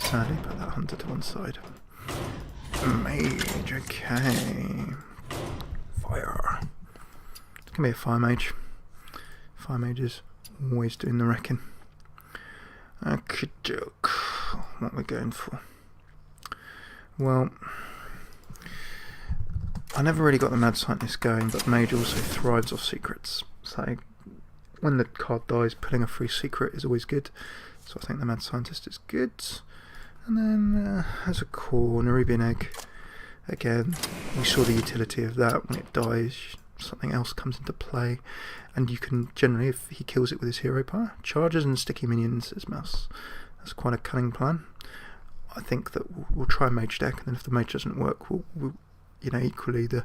Sadly, put that hunter to one side. Mage, okay. Fire. It's gonna be a fire mage. Fire mage is always doing the wrecking. Okay, joke. What we're going for? Well, I never really got the Mad Scientist going, but Mage also thrives off secrets. So when the card dies, pulling a free secret is always good. So I think the Mad Scientist is good. And then as a core, Nerubian Egg. Again, we saw the utility of that. When it dies, something else comes into play. And you can generally, if he kills it with his hero power, charges and sticky minions as mouse. That's quite a cunning plan. I think that we'll try a Mage deck, and then if the Mage doesn't work, we'll you know, equally the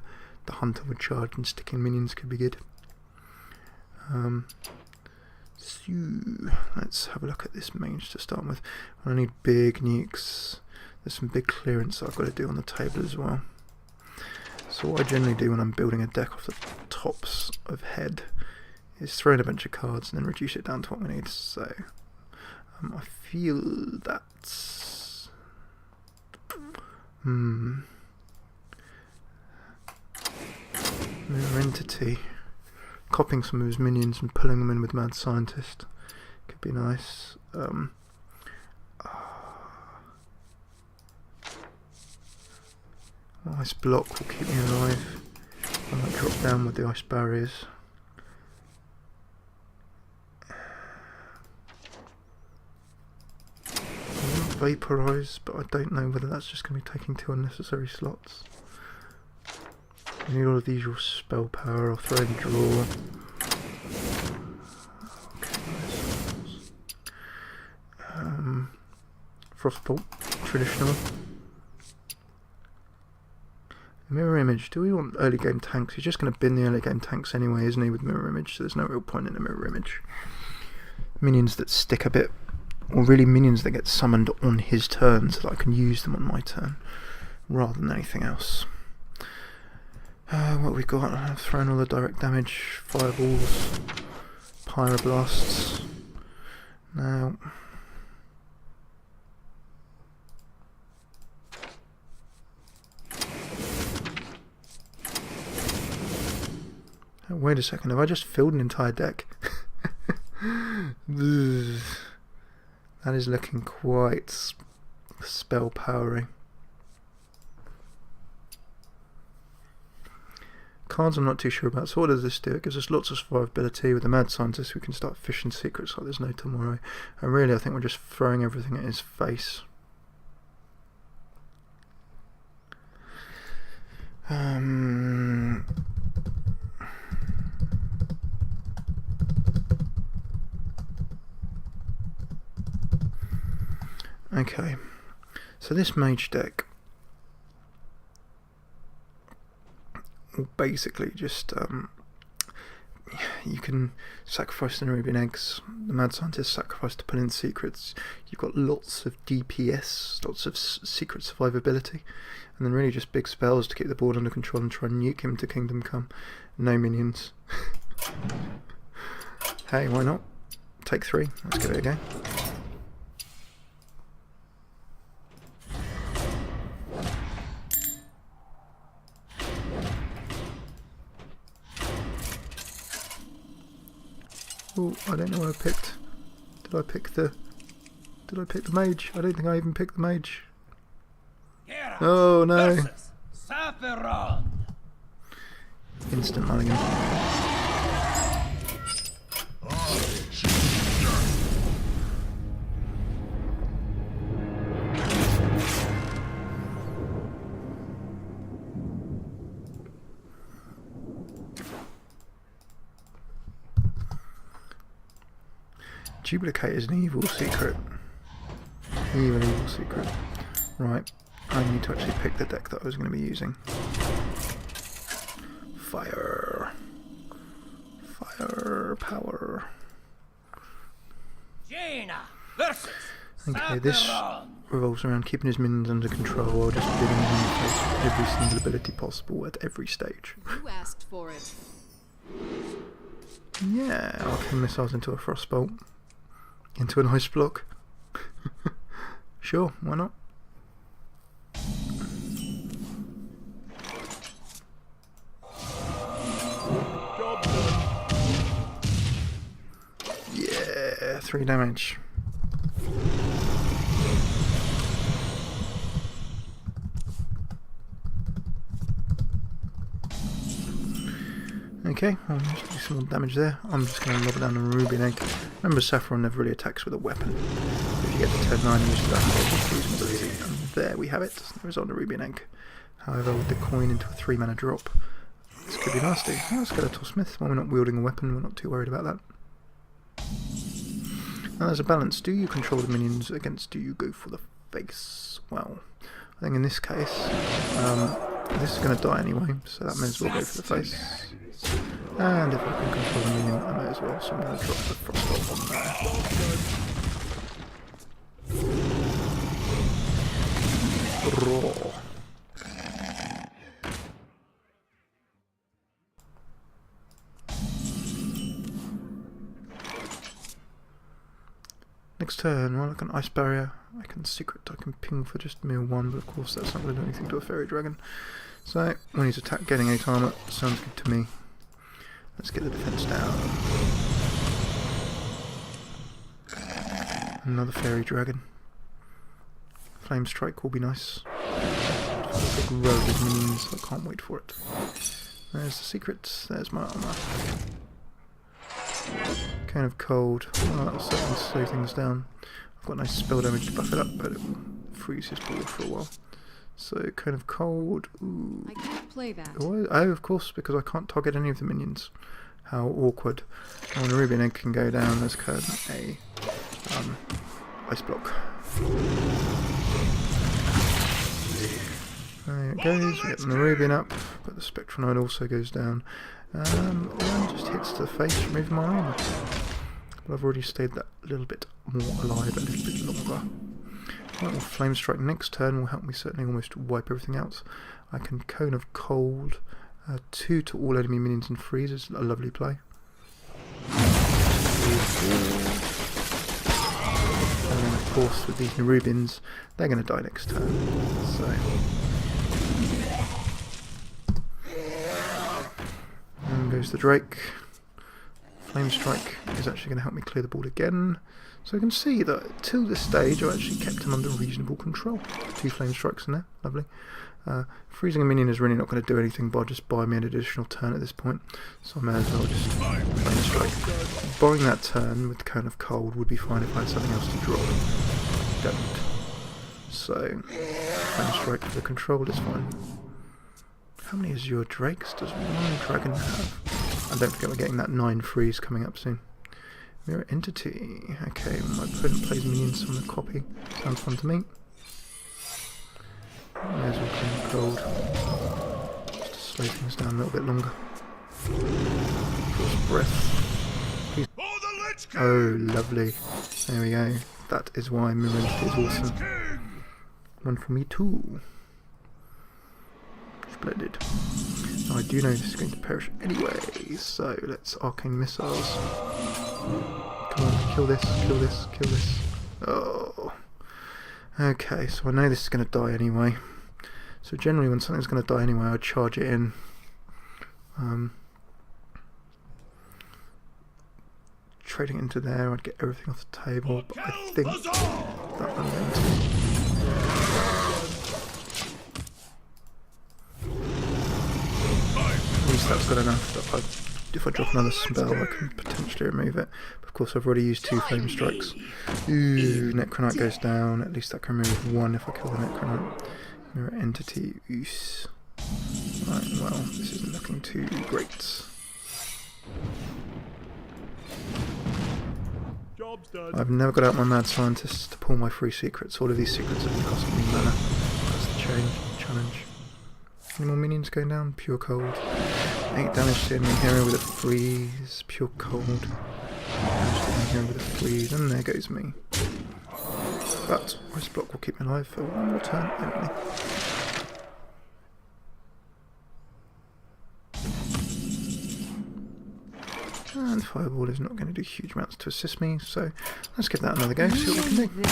Hunter would charge and sticking minions could be good. So let's have a look at this Mage to start with. I need big nukes. There's some big clearance I've got to do on the table as well. So what I generally do when I'm building a deck off the tops of head is throw in a bunch of cards and then reduce it down to what we need. So I feel that's Mirror Entity. Copying some of his minions and pulling them in with Mad Scientist could be nice. Ice block will keep me alive. I might drop down with the ice barriers. Vaporise, but I don't know whether that's just going to be taking 2 unnecessary slots. I need all of the usual spell power. I'll throw in draw. Okay, Frostbolt, traditional. Mirror Image. Do we want early game tanks? He's just going to bin the early game tanks anyway, isn't he, with Mirror Image? So there's no real point in a Mirror Image. Minions that stick a bit, or really minions that get summoned on his turn so that I can use them on my turn, rather than anything else. What have we got? I've thrown all the direct damage, fireballs, pyroblasts. Now, oh, wait a second, have I just filled an entire deck? That is looking quite spell powering. Cards I'm not too sure about, so what does this do? It gives us lots of survivability. With the Mad Scientist we can start fishing secrets like there's no tomorrow. And really I think we're just throwing everything at his face. Okay, so this Mage deck will basically just you can sacrifice the Nerubian Eggs, the Mad Scientist sacrifice to pull in secrets. You've got lots of DPS, lots of secret survivability, and then really just big spells to keep the board under control and try and nuke him to Kingdom Come. No minions. Hey, why not? Take 3, let's give it a go. Oh, I don't know what I picked. Did I pick the Mage? I don't think I even picked the Mage. Oh no. Sapphiron. Instant mulligan. Duplicate is an evil secret. Evil secret. Right, I need to actually pick the deck that I was going to be using. Fire. Fire power. Okay, this revolves around keeping his minions under control while just bidding him in the face with every single ability possible at every stage. You asked for it. Yeah, I'll turn missiles into a frostbolt. Into an ice block. Sure, why not? Yeah, 3 damage. Okay, I'll just do some more damage there. I'm just going to lob it down on a Ruby Egg. Remember, Sapphiron never really attacks with a weapon. If you get to turn 9 and use that, and there we have it. There is on the Ruby Egg. However, with the coin into a 3 mana drop, this could be nasty. Oh, Skeletal Smith. When we're not wielding a weapon, we're not too worried about that. Now there's a balance. Do you control the minions against do you go for the face? Well, I think in this case, this is going to die anyway, so that may as well go for the face. And if I can control the minion, I may as well, so I'm going to drop the Frostbolt on there. Raw. Next turn, well, I can Ice Barrier, I can Secret, I can ping for just mere 1, but of course that's not going to do anything to a Fairy Dragon. So, when he's attacked getting 8 armor, sounds good to me. Let's get the defense down. Another Fairy Dragon. Flame Strike will be nice. A big row of minions, I can't wait for it. There's the secrets, there's my armor. Cone of Cold, well, that'll certainly slow things down. I've got no spell damage to buff it up, but it will freeze his board for a while. So, Cone of Cold, ooh. I can't play that. Oh, of course, because I can't target any of the minions. How awkward. Oh, and a Ruby Egg can go down, there's a Ice Block. There it goes, we get the Nerubian up, but the Spectral also goes down. One just hits to the face, removing my armor. But I've already stayed that little bit more alive, a little bit longer. Right, well, Flame Strike next turn will help me certainly almost wipe everything out. I can Cone of Cold, 2 to all enemy minions and freeze is a lovely play. And of course with these Nerubians, they're going to die next turn. So. And goes the Drake. Flame Strike is actually going to help me clear the board again. So you can see that till this stage I actually kept him under reasonable control. 2 Flame Strikes in there, lovely. Freezing a minion is really not going to do anything by just buying me an additional turn at this point. So I may as well just Flame Strike. Borrowing that turn with the Cone of Cold would be fine if I had something else to drop. Don't. So, Flame Strike for the control is fine. How many Azure Drakes does one dragon have? And don't forget we're getting that 9 freeze coming up soon. Mirror Entity. Okay, my opponent plays minions on the copy. Sounds fun to me. May as well Cone Cold. Just to slow things down a little bit longer. Force Breath. Please. Oh, lovely. There we go. That is why Mirror Entity is awesome. One for me too. Splendid. Now I do know this is going to perish anyway, so let's Arcane Missiles. Come on, kill this, kill this, kill this. Oh. Okay, so I know this is going to die anyway. So generally when something's going to die anyway, I charge it in. Trading into there, I'd get everything off the table, but I think that one went. At least that's good enough that if I drop another spell I can potentially remove it. But of course I've already used 2 Flame Strikes. Ooh, Necronite goes down, at least I can remove 1 if I kill the Necronite. Mirror Entity, oos. Right, well, this isn't looking too great. I've never got out my Mad Scientists to pull my free secrets. All of these secrets have been costing me mana. That's the challenge. Any more minions going down? Pure Cold. 8 damage to enemy hero with a freeze. Pure Cold. Damage to enemy hero with a freeze. And there goes me. But Ice Block will keep me alive for 1 more turn only. And Fireball is not going to do huge amounts to assist me, so let's give that another go, see what we can do.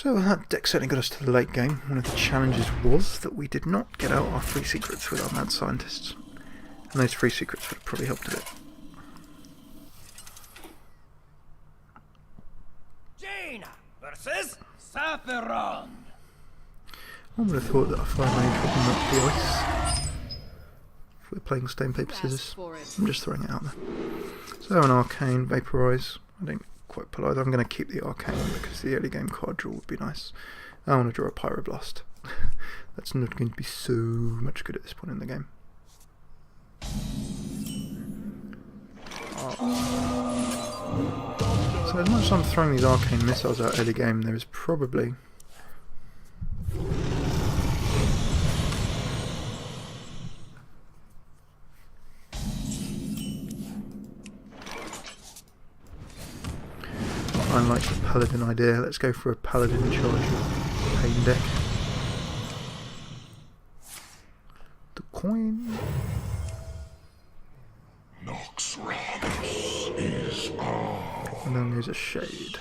So that deck certainly got us to the late game. One of the challenges was that we did not get out our free secrets with our mad scientists. And those free secrets would have probably helped a bit. Jaina versus Sapphiron. I would have thought that a fire mage would not be ice. If we're playing stone, paper, scissors. I'm just throwing it out there. So an arcane, vaporise. I don't quite pull either. I'm going to keep the arcane because the early game card draw would be nice. I want to draw a pyroblast. That's not going to be so much good at this point in the game. So as much as I'm throwing these arcane missiles out early game, there is probably I like the paladin idea. Let's go for a paladin charge pain deck. The coin. Naxxramas is on. And then there's a shade.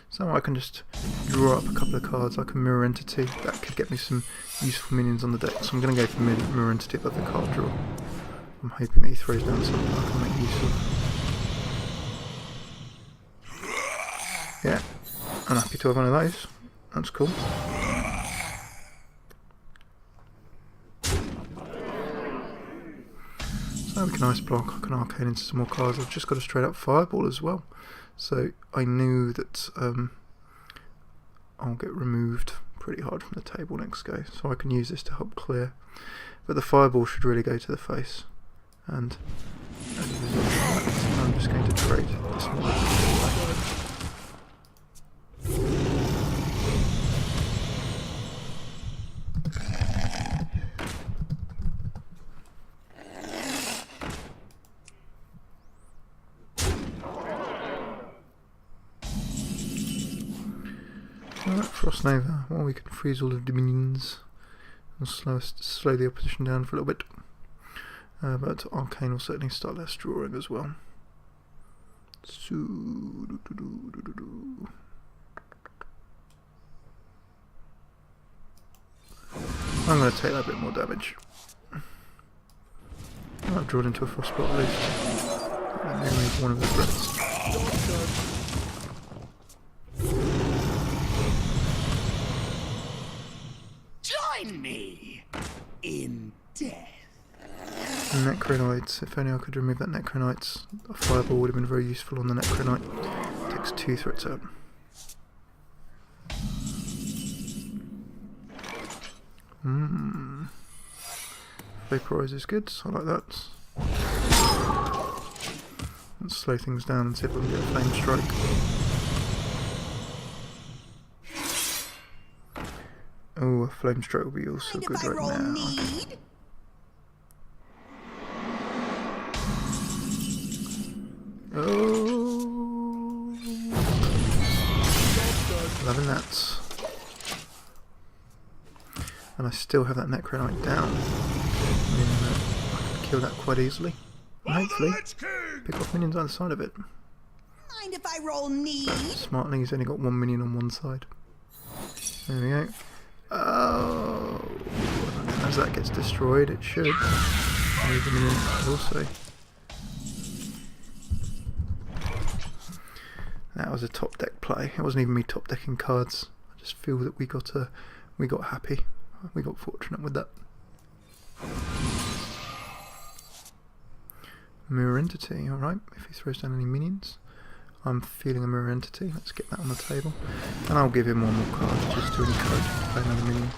So I can just draw up a couple of cards like a mirror entity. That could get me some useful minions on the deck. So I'm going to go for mirror entity above the card draw. I'm hoping that he throws down something I can make use of. Yeah, I'm happy to have one of those. That's cool. So we can ice block, I can arcane into some more cards. I've just got a straight up fireball as well. So I knew that I'll get removed pretty hard from the table next go. So I can use this to help clear. But the fireball should really go to the face. And as a result of that, I'm just going to trade this one. Alright, Frost Nova. Well, we can freeze all of the minions and slow the opposition down for a little bit. But Arcane will certainly start less drawing as well. So, I'm going to take that bit more damage. I've drawn into a Frostbolt at least. And then leave one of the threats. Join me in death. Necronites. If only I could remove that Necronites. A fireball would have been very useful on the Necronite. Takes 2 threats out. Vaporize is good, I like that. Let's slow things down and see if we can get a flame strike. Oh, a flame strike will be also good right now. Oh, loving that. And I still have that Necronite down. Meaning that I can kill that quite easily. And hopefully pick off minions either side of it. Mind if I roll need? Smartly, he's only got 1 minion on one side. There we go. Oh, and as that gets destroyed, it should. Move the minion also. That was a top deck play. It wasn't even me top decking cards. I just feel that we got happy. We got fortunate with that. Mirror entity, alright. If he throws down any minions, I'm feeling a mirror entity. Let's get that on the table. And I'll give him one more card just to encourage him to play another minion.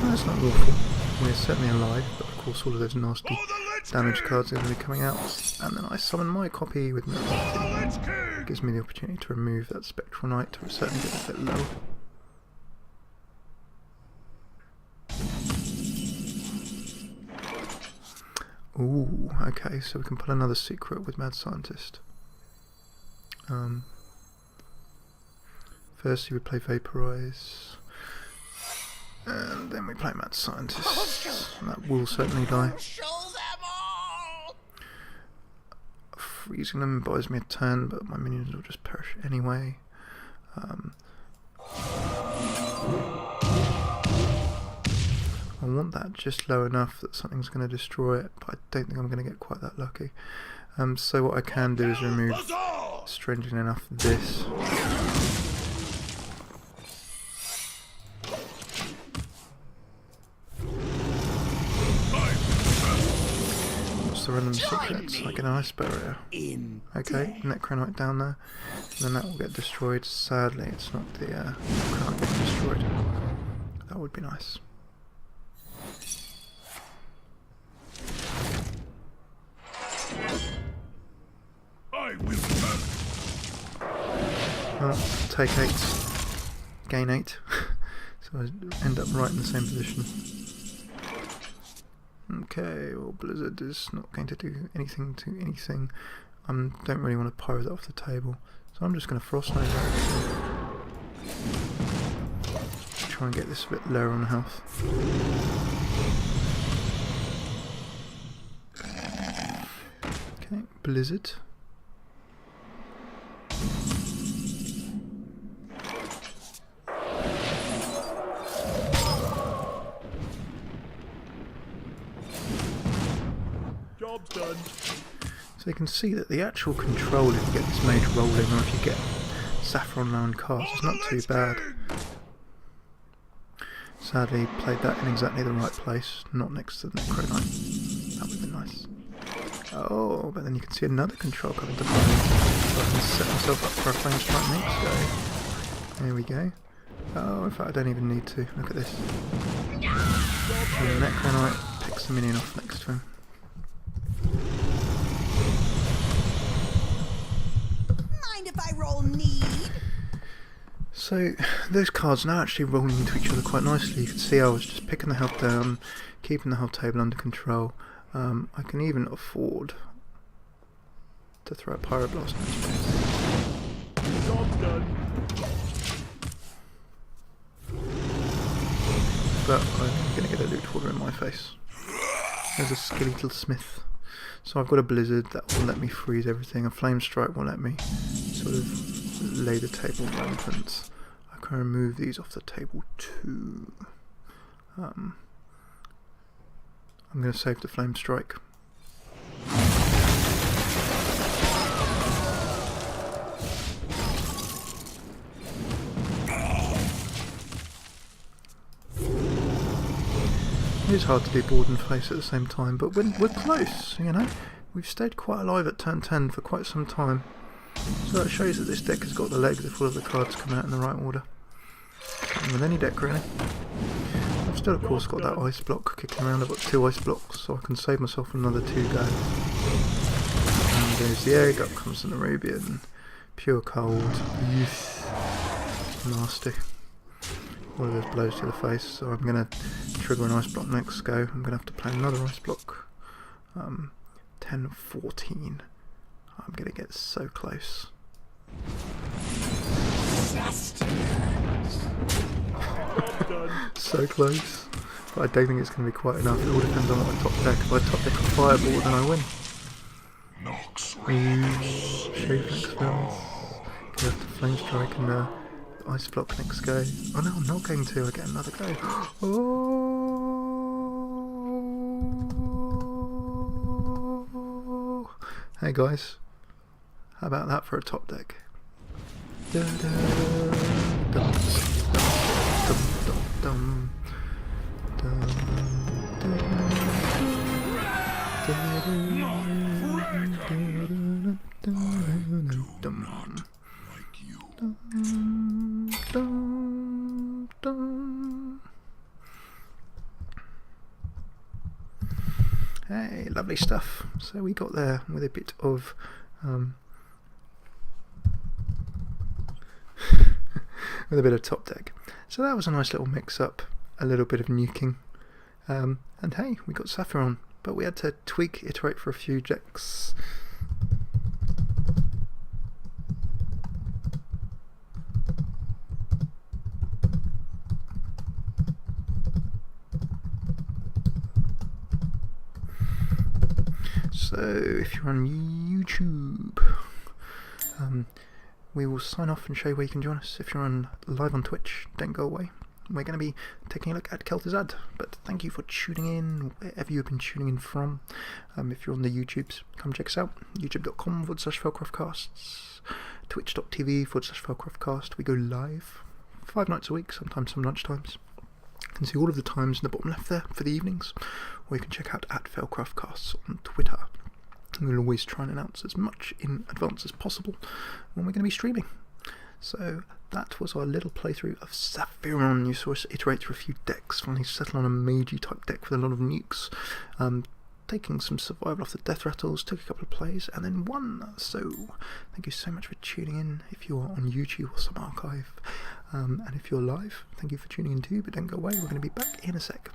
That's not awful. We're certainly alive, but of course all of those nasty damage cards are going to be coming out. And then I summon my copy with mirror entity. It gives me the opportunity to remove that Spectral Knight to certainly get a bit low. Ooh, okay, so we can pull another secret with Mad Scientist. Firstly we play Vaporize, and then we play Mad Scientist, and that will certainly die. Freezing them buys me a turn, but my minions will just perish anyway. I want that just low enough that something's going to destroy it, but I don't think I'm going to get quite that lucky. So what I can do is remove, strangely enough, this. What's the random secrets? Like an ice barrier. Okay, Necronite down there. And then that will get destroyed. Sadly, it's not the Necronite getting destroyed. That would be nice. Well, take 8, gain 8, so I end up right in the same position. Okay, well Blizzard is not going to do anything to anything. I don't really want to pyro that off the table, so I'm just going to Frost Nova everything. Try and get this a bit lower on health. Okay, Blizzard. Job's done. So you can see that the actual control, if you get this Mage rolling, or if you get Sapphiron low and cast, it's not too bad. Sadly, played that in exactly the right place, not next to the Necronite. That would have been nice. Oh, but then you can see another control coming to play. So I can set myself up for a flame strike next go. There we go. Oh, in fact I don't even need to. Look at this. And the Necronite picks the minion off next to him. Mind if I roll need? So those cards now actually rolling into each other quite nicely. You can see I was just picking the health down, keeping the whole table under control. I can even afford to throw a Pyroblast in space. Job's done. But I'm going to get a loot order in my face. There's a skilly little smith. So I've got a Blizzard that will let me freeze everything. A Flame Strike will let me sort of lay the table rampant. I can remove these off the table too. I'm going to save the Flame Strike. It is hard to do board and face at the same time, but we're close, you know. We've stayed quite alive at turn 10 for quite some time. So that shows that this deck has got the legs if all of the cards come out in the right order. And with any deck really. I've still of course got that ice block kicking around. I've got 2 ice blocks, so I can save myself another 2 goes. And there's the egg, up comes the Nerubian. Pure cold. Yes. Nasty. All of those blows to the face, so I'm going to trigger an ice block next go. I'm going to have to play another ice block. 10-14. I'm going to get so close. So close. But I don't think it's going to be quite enough. It all depends on what I top deck. If I top deck a Fireball, then I win. Shade next spells. Go after Flame Strike and Ice Block next go. Oh no, I'm not going to. I get another go. Oh. Hey guys. How about that for a top deck? Da, da, dum, dum, dum, dum, Hey, lovely stuff. So we got there with a bit of with a bit of top deck. So that was a nice little mix up, a little bit of nuking, and hey, we got Sapphiron, but we had to tweak, iterate for a few decks. So if you're on YouTube, we will sign off and show you where you can join us. If you're live on Twitch, don't go away. We're going to be taking a look at Kel'Thuzad, but thank you for tuning in, wherever you've been tuning in from. If you're on the YouTubes, come check us out, youtube.com/FailCraft Casts, twitch.tv/FailCraft Cast. We go live 5 nights a week, sometimes some lunchtimes. You can see all of the times in the bottom left there for the evenings, or you can check out at FailCraft Casts on Twitter. We'll always try and announce as much in advance as possible when we're going to be streaming. So that was our little playthrough of Sapphiron. You saw us iterate through a few decks, finally settle on a Mage type deck with a lot of nukes, taking some survival off the death rattles, took a couple of plays, and then won. So thank you so much for tuning in if you're on YouTube or some archive. And if you're live, thank you for tuning in too, but don't go away, we're going to be back in a sec.